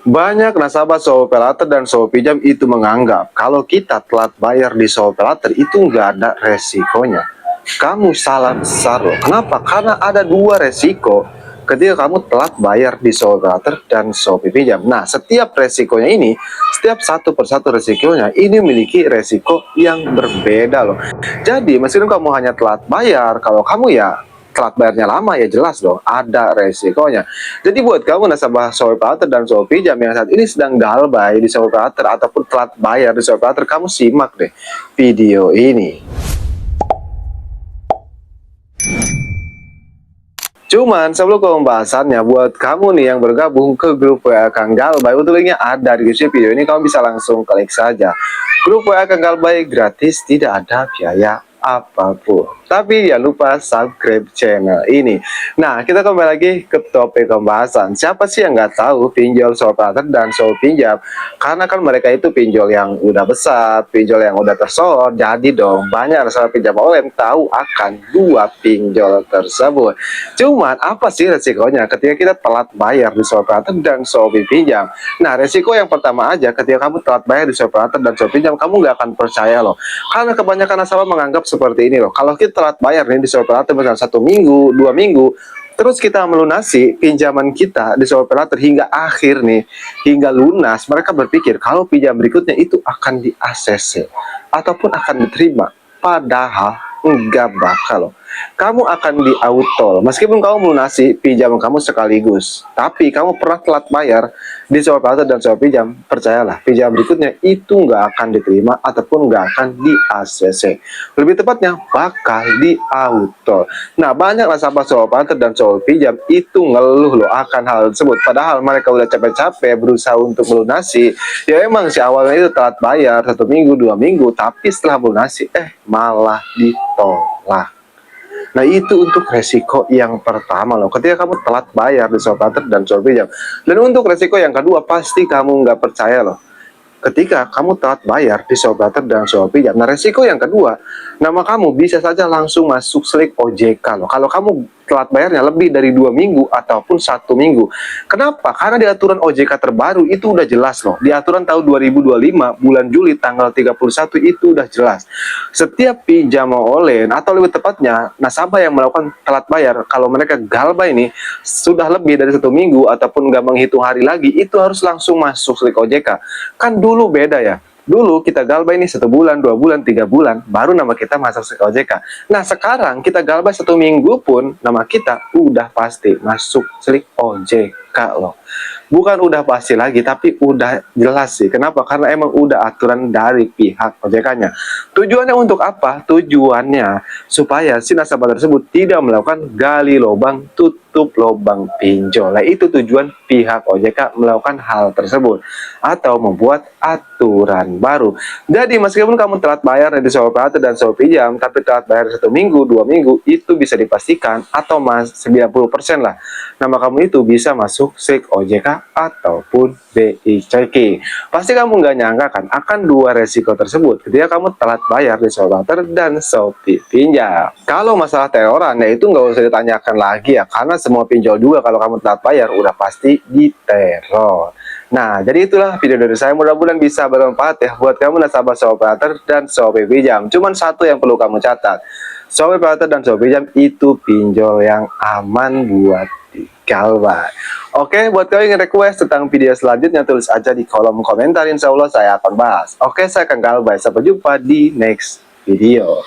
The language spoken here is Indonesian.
Banyak nasabah SoFiPayLater dan SoFiPinjam itu menganggap kalau kita telat bayar di SoFiPayLater itu nggak ada resikonya. Kamu salah besar loh. Kenapa? Karena ada dua resiko ketika kamu telat bayar di SoFiPayLater dan SoFiPinjam. Nah, setiap resikonya ini, setiap satu persatu resikonya ini memiliki resiko yang berbeda loh. Jadi, meskipun kamu hanya telat bayar, kalau kamu ya telat bayarnya lama ya jelas dong ada resikonya. Jadi buat kamu nasabah SoFiPayLater dan SoFiPinjam yang saat ini sedang galbay di SoFiPayLater ataupun telat bayar di SoFiPayLater, kamu simak deh video ini. Cuman sebelum ke pembahasannya, buat kamu nih yang bergabung ke grup WA Kang Galbay, untuk linknya ada di deskripsi video ini, kamu bisa langsung klik saja. Grup WA Kang Galbay gratis, tidak ada biaya apapun. Tapi jangan lupa subscribe channel ini. Nah, kita kembali lagi ke topik pembahasan. Siapa sih yang nggak tahu pinjol SoFiPayLater dan SoFiPinjam? Karena kan mereka itu pinjol yang udah besar, pinjol yang udah tersohor. Jadi dong, banyak nasabah pinjam online tahu akan dua pinjol tersebut. Cuman apa sih resikonya ketika kita telat bayar di SoFiPayLater dan SoFiPinjam? Nah, resiko yang pertama aja, ketika kamu telat bayar di SoFiPayLater dan SoFiPinjam, kamu nggak akan percaya loh. Karena kebanyakan nasabah menganggap seperti ini loh. Kalau kita telat bayar nih di SoFiPayLater misalnya 1 minggu, 2 minggu, terus kita melunasi pinjaman kita di SoFiPayLater hingga akhir nih, hingga lunas, mereka berpikir kalau pinjam berikutnya itu akan di ACC ataupun akan diterima. Padahal enggak bakal loh. Kamu akan di auto meskipun kamu melunasi pinjaman kamu sekaligus, tapi kamu pernah telat bayar di SoFiPayLater dan SoFiPinjam, percayalah pinjam berikutnya itu nggak akan diterima ataupun nggak akan di ACC, lebih tepatnya bakal di auto. Nah, banyak nasabah SoFiPayLater dan SoFiPinjam itu ngeluh loh akan hal tersebut, padahal mereka udah capek-capek berusaha untuk melunasi. Ya emang si awalnya itu telat bayar 1 minggu, 2 minggu, tapi setelah melunasi malah ditolak. Nah, itu untuk resiko yang pertama loh, ketika kamu telat bayar di SoFiPayLater dan SoFiPinjam. Dan untuk resiko yang kedua, pasti kamu nggak percaya loh, ketika kamu telat bayar di SoFiPayLater dan SoFiPinjam. Nah, resiko yang kedua, nama kamu bisa saja langsung masuk slik OJK loh, kalau kamu telat bayarnya lebih dari 2 minggu ataupun 1 minggu. Kenapa? Karena di aturan OJK terbaru itu udah jelas loh. Di aturan tahun 2025 bulan Juli tanggal 31 itu udah jelas. Setiap pinjam online atau lebih tepatnya nasabah yang melakukan telat bayar, kalau mereka galbay ini sudah lebih dari 1 minggu ataupun nggak menghitung hari lagi, itu harus langsung masuk slik OJK. Kan dulu beda ya. Dulu kita galbay ini 1 bulan, 2 bulan, 3 bulan, baru nama kita masuk slik OJK. Nah, sekarang kita galbay 1 minggu pun nama kita udah pasti masuk slik OJK loh. Bukan udah pasti lagi, tapi udah jelas sih. Kenapa? Karena emang udah aturan dari pihak OJK-nya. Tujuannya untuk apa? Tujuannya supaya si nasabah tersebut tidak melakukan gali lubang, tutup lubang pinjol. Nah, itu tujuan pihak OJK melakukan hal tersebut atau membuat aturan baru. Jadi meskipun kamu telat bayar di SoFiPayLater dan SoFiPinjam, tapi telat bayar 1 minggu, 2 minggu, itu bisa dipastikan atau 90% lah, nama kamu itu bisa masuk slik OJK ataupun BI checking. Pasti kamu nggak nyangka kan akan dua resiko tersebut ketika kamu telat bayar di SoFiPayLater dan SoFiPinjam. Kalau masalah teroran ya itu nggak usah ditanyakan lagi ya, karena semua pinjol juga kalau kamu telat bayar udah pasti diteror. Nah, jadi itulah video dari saya, mudah-mudahan bisa bermanfaat ya buat kamu nasabah SoFiPayLater dan SoFiPinjam. Cuman satu yang perlu kamu catat, SoFiPayLater dan SoFiPinjam itu pinjol yang aman buat galbay. Oke, buat kalian yang request tentang video selanjutnya, tulis aja di kolom komentar, insya Allah saya akan bahas. Oke, saya akan galbay, sampai jumpa di next video.